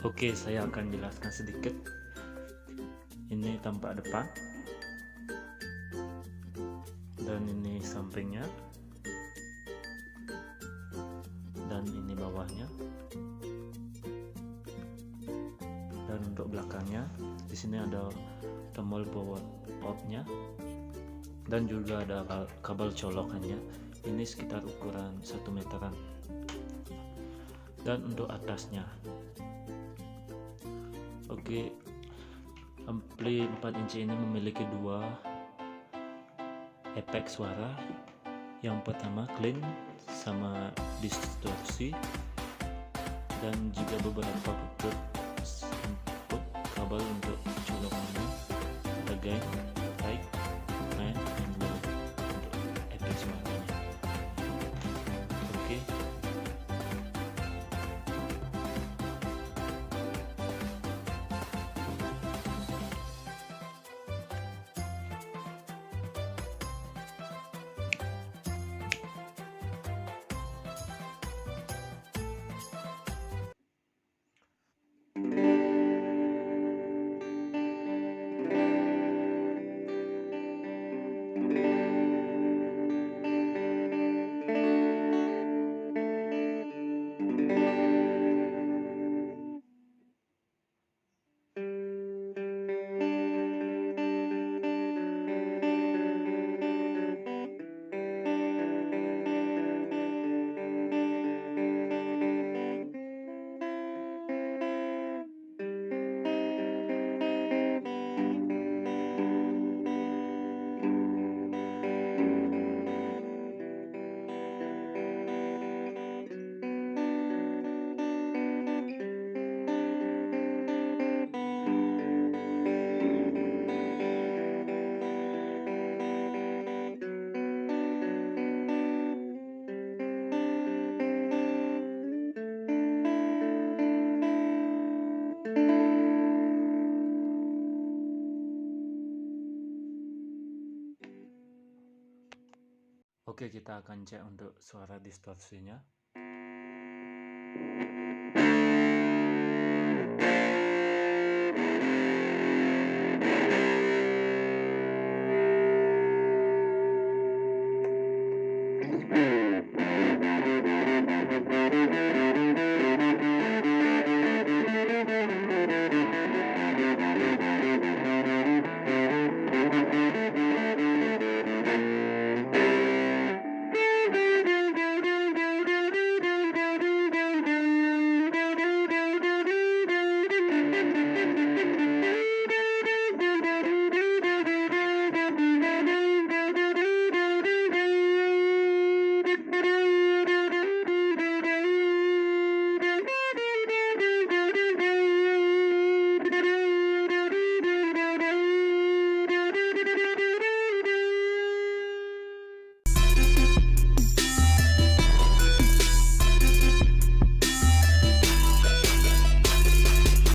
Oke, saya akan jelaskan sedikit. Ini tampak depan dan ini sampingnya dan ini bawahnya, dan untuk belakangnya di sini ada tombol power off-nya dan juga ada kabel colokannya. Ini sekitar ukuran 1 meteran. Dan untuk atasnya, oke, ampli 4 inci ini memiliki dua efek suara. Yang pertama clean sama distorsi, dan juga beberapa buntut untuk kabel untuk colokannya, ada gain, high, main, dan low untuk efek suaranya. Oke. Oke, kita akan cek untuk suara distorsinya.